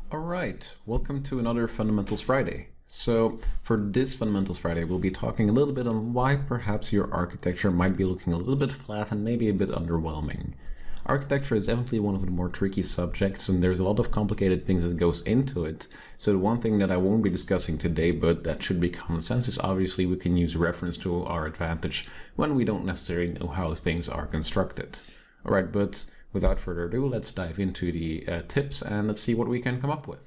Alright, welcome to another Fundamentals Friday. So for this Fundamentals Friday, we'll be talking a little bit on why perhaps your architecture might be looking a little bit flat and maybe a bit underwhelming. Architecture is definitely one of the more tricky subjects, and there's a lot of complicated things that goes into it. So the one thing that I won't be discussing today, but that should be common sense, is obviously we can use reference to our advantage when we don't necessarily know how things are constructed. Alright, but without further ado, let's dive into the tips and let's see what we can come up with.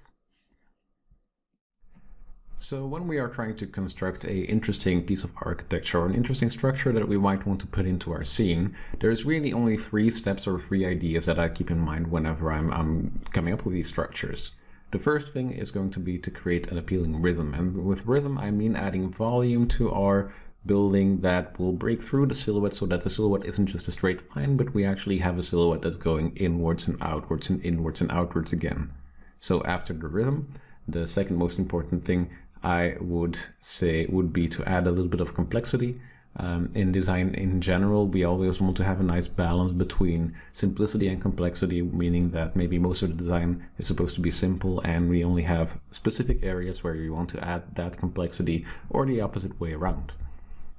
So when we are trying to construct an interesting piece of architecture or an interesting structure that we might want to put into our scene, there's really only three steps or three ideas that I keep in mind whenever I'm coming up with these structures. The first thing is going to be to create an appealing rhythm, and with rhythm I mean adding volume to our building that will break through the silhouette so that the silhouette isn't just a straight line, but we actually have a silhouette that's going inwards and outwards and inwards and outwards again. So after the rhythm, the second most important thing I would say would be to add a little bit of complexity. In design in general, we always want to have a nice balance between simplicity and complexity, meaning that maybe most of the design is supposed to be simple and we only have specific areas where we want to add that complexity, or the opposite way around.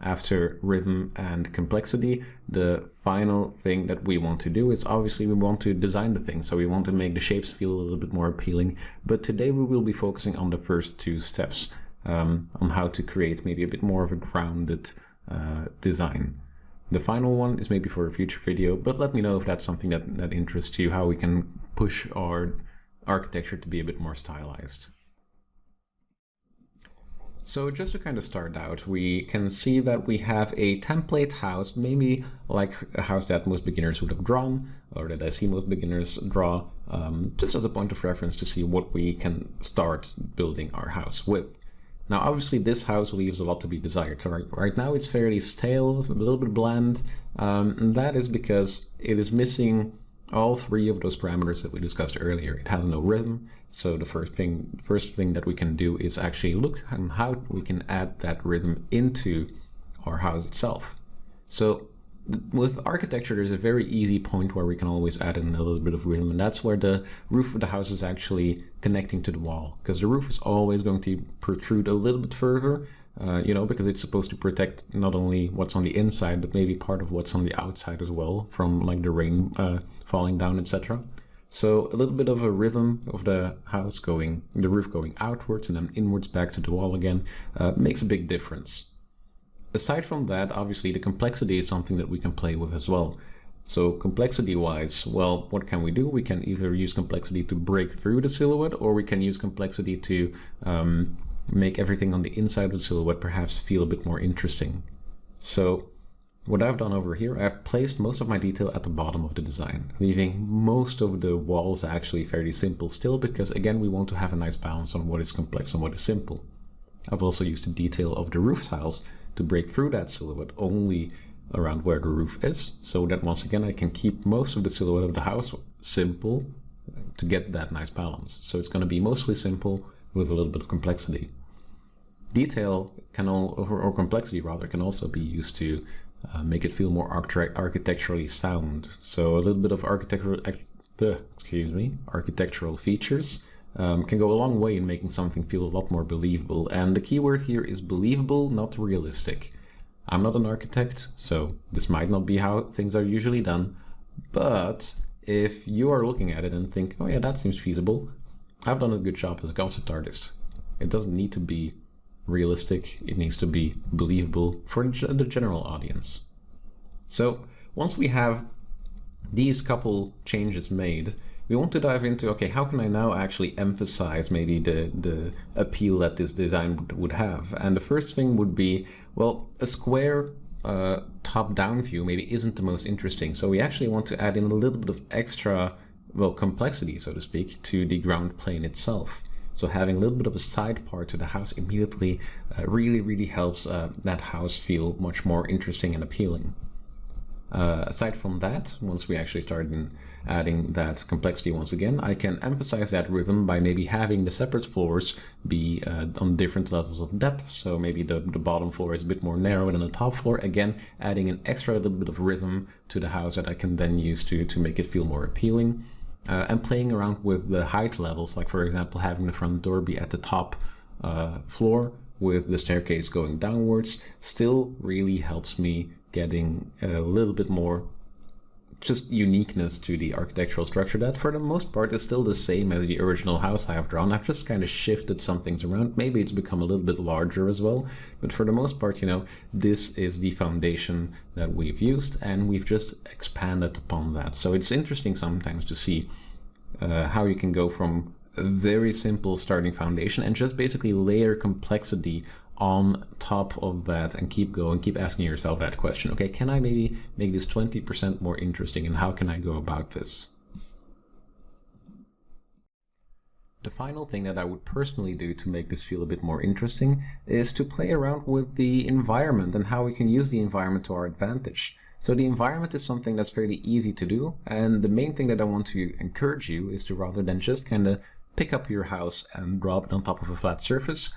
After rhythm and complexity, the final thing that we want to do is obviously we want to design the thing. So we want to make the shapes feel a little bit more appealing. But today we will be focusing on the first two steps, on how to create maybe a bit more of a grounded design. The final one is maybe for a future video, but let me know if that's something that interests you, how we can push our architecture to be a bit more stylized. So just to kind of start out, we can see that we have a template house, maybe like a house that most beginners would have drawn, or that I see most beginners draw, just as a point of reference to see what we can start building our house with. Now obviously this house leaves a lot to be desired. So right now it's fairly stale, a little bit bland, and that is because it is missing all three of those parameters that we discussed earlier. It has no rhythm, so the first thing that we can do is actually look at how we can add that rhythm into our house itself. So with architecture, there's a very easy point where we can always add in a little bit of rhythm, and that's where the roof of the house is actually connecting to the wall, because the roof is always going to protrude a little bit further, because it's supposed to protect not only what's on the inside, but maybe part of what's on the outside as well, from like the rain falling down, etc. So a little bit of a rhythm of the house the roof going outwards and then inwards back to the wall again, makes a big difference. Aside from that, obviously the complexity is something that we can play with as well. So complexity wise, well, what can we do? We can either use complexity to break through the silhouette, or we can use complexity to make everything on the inside of the silhouette perhaps feel a bit more interesting. So what I've done over here, I've placed most of my detail at the bottom of the design, leaving most of the walls actually fairly simple still, because again, we want to have a nice balance on what is complex and what is simple. I've also used the detail of the roof tiles to break through that silhouette only around where the roof is, so that once again I can keep most of the silhouette of the house simple to get that nice balance. So it's going to be mostly simple with a little bit of complexity. Detail or complexity rather, can also be used to make it feel more architecturally sound. So a little bit of architectural features can go a long way in making something feel a lot more believable. And the key word here is believable, not realistic. I'm not an architect, so this might not be how things are usually done, but if you are looking at it and think, oh yeah, that seems feasible, I've done a good job as a concept artist. It doesn't need to be realistic, it needs to be believable for the general audience. So once we have these couple changes made, we want to dive into, okay, how can I now actually emphasize maybe the appeal that this design would have? And the first thing would be, well, a square top-down view maybe isn't the most interesting. So we actually want to add in a little bit of extra, well, complexity, so to speak, to the ground plane itself. So having a little bit of a side part to the house immediately really helps that house feel much more interesting and appealing. Aside from that, once we actually start adding that complexity once again, I can emphasize that rhythm by maybe having the separate floors be on different levels of depth. So maybe the bottom floor is a bit more narrow than the top floor, again adding an extra little bit of rhythm to the house that I can then use to make it feel more appealing. and playing around with the height levels, like for example having the front door be at the top floor with the staircase going downwards, still really helps me getting a little bit more just uniqueness to the architectural structure that for the most part is still the same as the original house I have drawn. I've just kind of shifted some things around. Maybe it's become a little bit larger as well, but for the most part, you know, this is the foundation that we've used and we've just expanded upon that. So it's interesting sometimes to see how you can go from a very simple starting foundation and just basically layer complexity on top of that and keep going, keep asking yourself that question. Okay, can I maybe make this 20% more interesting, and how can I go about this? The final thing that I would personally do to make this feel a bit more interesting is to play around with the environment and how we can use the environment to our advantage. So the environment is something that's fairly easy to do, and the main thing that I want to encourage you is to, rather than just kind of pick up your house and drop it on top of a flat surface,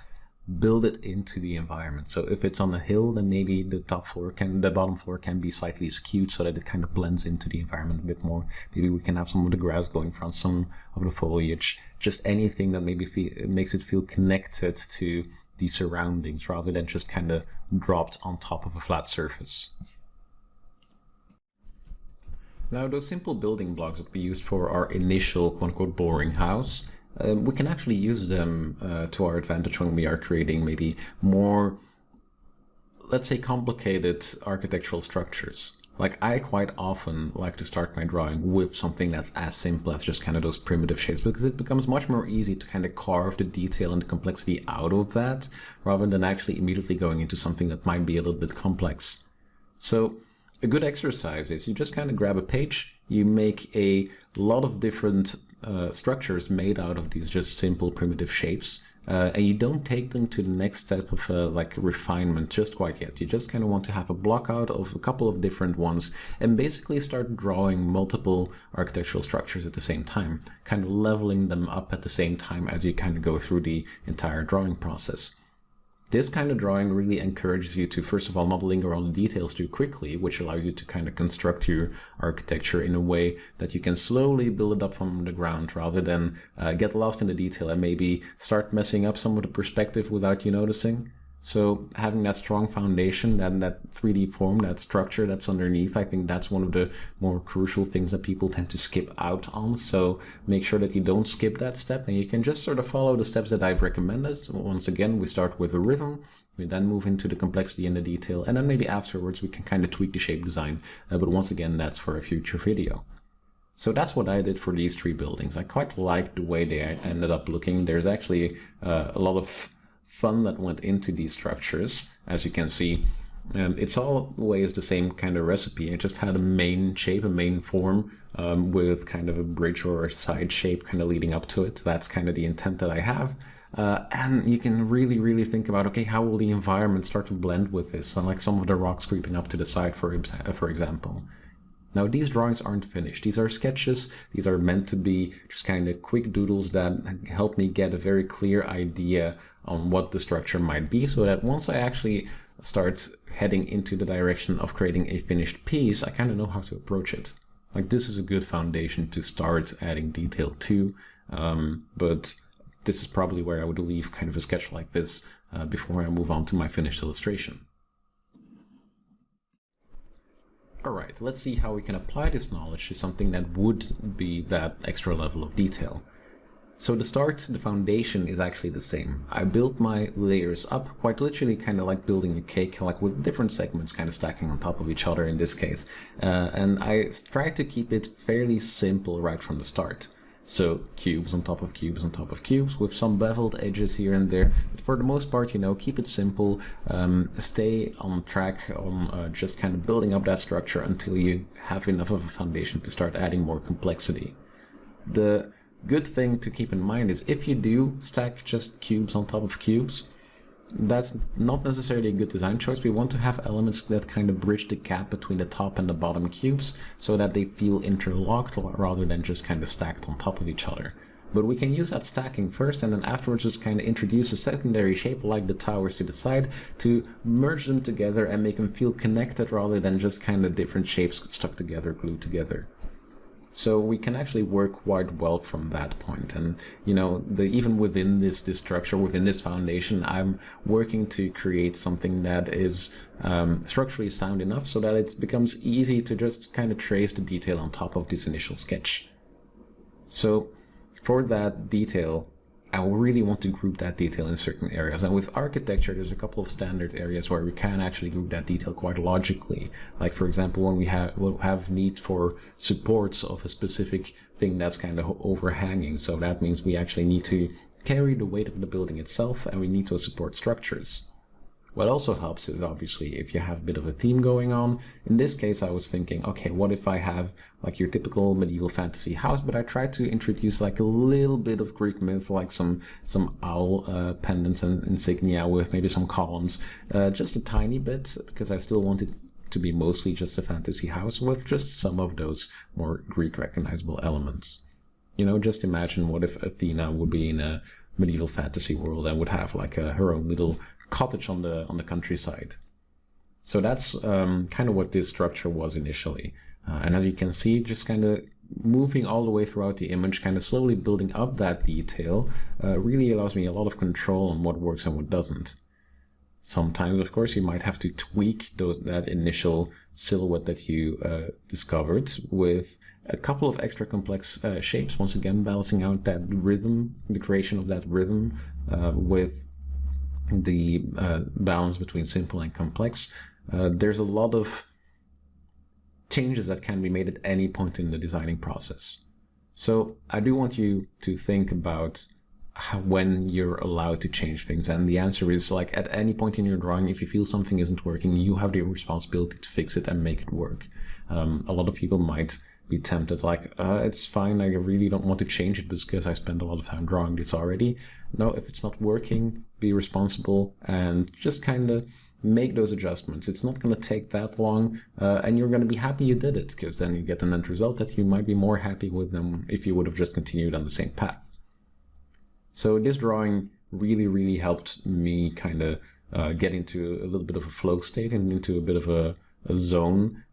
build it into the environment. So if it's on a hill, then maybe the bottom floor can be slightly skewed so that it kind of blends into the environment a bit more. Maybe we can have some of the grass going from some of the foliage, just anything that maybe makes it feel connected to the surroundings rather than just kind of dropped on top of a flat surface. Now, those simple building blocks that we used for our initial quote-unquote boring house, we can actually use them to our advantage when we are creating maybe more, let's say, complicated architectural structures. Like, I quite often like to start my drawing with something that's as simple as just kind of those primitive shapes, because it becomes much more easy to kind of carve the detail and the complexity out of that, rather than actually immediately going into something that might be a little bit complex. So a good exercise is you just kind of grab a page, you make a lot of different structures made out of these just simple primitive shapes, and you don't take them to the next step of like refinement just quite yet. You just kind of want to have a block out of a couple of different ones and basically start drawing multiple architectural structures at the same time, kind of leveling them up at the same time as you kind of go through the entire drawing process. This kind of drawing really encourages you to, first of all, not linger on the details too quickly, which allows you to kind of construct your architecture in a way that you can slowly build it up from the ground, rather than get lost in the detail and maybe start messing up some of the perspective without you noticing. So having that strong foundation, that 3D form, that structure that's underneath, I think that's one of the more crucial things that people tend to skip out on. So make sure that you don't skip that step, and you can just sort of follow the steps that I've recommended. So once again, we start with a rhythm, we then move into the complexity and the detail, and then maybe afterwards we can kind of tweak the shape design. But once again, that's for a future video. So that's what I did for these 3 buildings. I quite like the way they ended up looking. There's actually a lot of fun that went into these structures. As you can see, it's always the same kind of recipe. I just had a main shape, a main form, with kind of a bridge or a side shape kind of leading up to it. That's kind of the intent that I have. And you can really think about, okay, how will the environment start to blend with this? And like some of the rocks creeping up to the side, for example. Now, these drawings aren't finished. These are sketches. These are meant to be just kind of quick doodles that help me get a very clear idea on what the structure might be, so that once I actually start heading into the direction of creating a finished piece, I kind of know how to approach it. Like, this is a good foundation to start adding detail to, but this is probably where I would leave kind of a sketch like this before I move on to my finished illustration. Alright, let's see how we can apply this knowledge to something that would be that extra level of detail. So to start, the foundation is actually the same. I built my layers up quite literally, kind of like building a cake, like with different segments kind of stacking on top of each other in this case. And I tried to keep it fairly simple right from the start. So cubes on top of cubes on top of cubes with some beveled edges here and there. But for the most part, you know, keep it simple, stay on track on just kind of building up that structure until you have enough of a foundation to start adding more complexity. The good thing to keep in mind is if you do stack just cubes on top of cubes, that's not necessarily a good design choice. We want to have elements that kind of bridge the gap between the top and the bottom cubes so that they feel interlocked rather than just kind of stacked on top of each other. But we can use that stacking first, and then afterwards just kind of introduce a secondary shape like the towers to the side to merge them together and make them feel connected rather than just kind of different shapes stuck together, glued together. So we can actually work quite well from that point. And, you know, even within this structure, within this foundation, I'm working to create something that is structurally sound enough so that it becomes easy to just kind of trace the detail on top of this initial sketch. So for that detail, I really want to group that detail in certain areas. And with architecture, there's a couple of standard areas where we can actually group that detail quite logically. Like, for example, when we'll have need for supports of a specific thing that's kind of overhanging. So that means we actually need to carry the weight of the building itself, and we need to support structures. What also helps is obviously if you have a bit of a theme going on. In this case, I was thinking, okay, what if I have like your typical medieval fantasy house, but I try to introduce like a little bit of Greek myth, like some owl pendants and insignia with maybe some columns, just a tiny bit, because I still want it to be mostly just a fantasy house with just some of those more Greek recognizable elements. You know, just imagine what if Athena would be in a medieval fantasy world and would have like her own little cottage on the countryside. So that's kind of what this structure was initially. And as you can see, just kind of moving all the way throughout the image, kind of slowly building up that detail, really allows me a lot of control on what works and what doesn't. Sometimes, of course, you might have to tweak that initial silhouette that you discovered with a couple of extra complex shapes, once again balancing out that rhythm, the creation of that rhythm with the balance between simple and complex. There's a lot of changes that can be made at any point in the designing process. So I do want you to think about when you're allowed to change things, and the answer is like at any point in your drawing, if you feel something isn't working, you have the responsibility to fix it and make it work. A lot of people might be tempted like, it's fine, I really don't want to change it because I spend a lot of time drawing this already. No, if it's not working, be responsible and just kind of make those adjustments. It's not going to take that long, and you're going to be happy you did it, because then you get an end result that you might be more happy with than if you would have just continued on the same path. So this drawing really helped me kind of get into a little bit of a flow state and into a bit of a zone.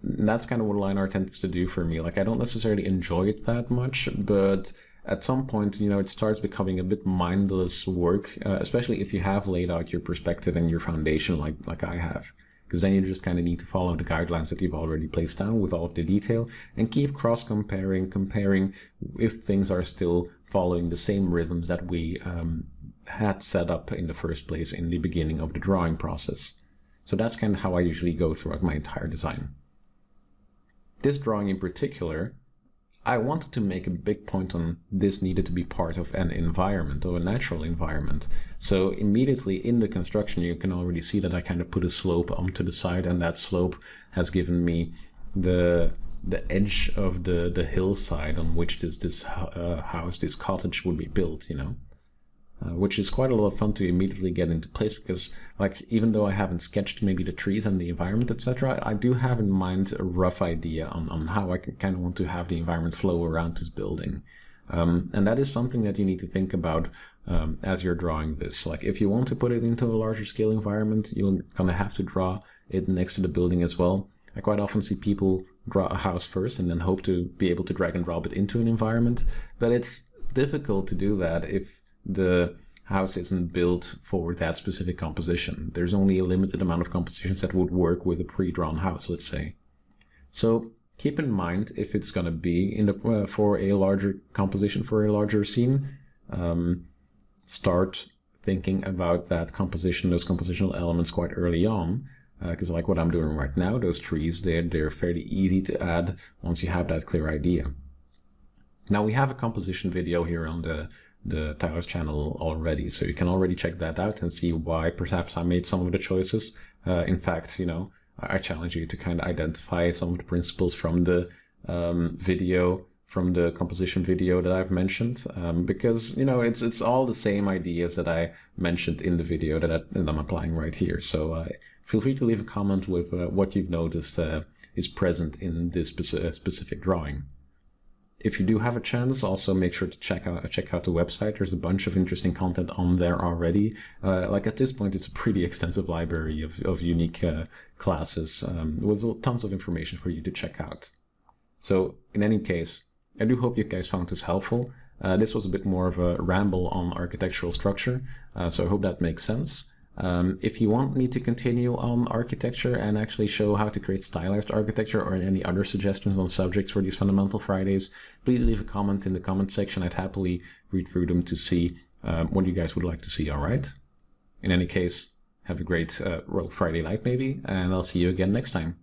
That's kind of what line art tends to do for me. Like, I don't necessarily enjoy it that much, but at some point, you know, it starts becoming a bit mindless work, especially if you have laid out your perspective and your foundation like I have. Because then you just kind of need to follow the guidelines that you've already placed down with all of the detail and keep comparing if things are still following the same rhythms that we had set up in the first place in the beginning of the drawing process. So that's kind of how I usually go throughout my entire design. This drawing in particular, I wanted to make a big point on this needed to be part of an environment, or a natural environment. So immediately in the construction, you can already see that I kind of put a slope onto the side, and that slope has given me the edge of the hillside on which this house, this cottage would be built, you know. Which is quite a lot of fun to immediately get into place, because like, even though I haven't sketched maybe the trees and the environment, etc., I do have in mind a rough idea on how I kind of want to have the environment flow around this building. And that is something that you need to think about as you're drawing this. Like, if you want to put it into a larger scale environment, you're gonna have to draw it next to the building as well. I quite often see people draw a house first and then hope to be able to drag and drop it into an environment, but it's difficult to do that if the house isn't built for that specific composition. There's only a limited amount of compositions that would work with a pre-drawn house, let's say. So keep in mind, if it's going to be in the for a larger composition, for a larger scene, start thinking about that composition, those compositional elements quite early on, because like what I'm doing right now, those trees, they're fairly easy to add once you have that clear idea. Now we have a composition video here on the Tyler's channel already, so you can already check that out and see why perhaps I made some of the choices. In fact, you know, I challenge you to kind of identify some of the principles from the video, from the composition video that I've mentioned, because, you know, it's all the same ideas that I mentioned in the video that I'm applying right here. So feel free to leave a comment with what you've noticed is present in this specific drawing. If you do have a chance, also make sure to check out the website. There's a bunch of interesting content on there already. Like at this point, it's a pretty extensive library of unique classes with tons of information for you to check out. So in any case, I do hope you guys found this helpful. This was a bit more of a ramble on architectural structure, so I hope that makes sense. If you want me to continue on architecture and actually show how to create stylized architecture, or any other suggestions on subjects for these Fundamental Fridays, please leave a comment in the comment section. I'd happily read through them to see what you guys would like to see, all right? In any case, have a great Friday night maybe, and I'll see you again next time.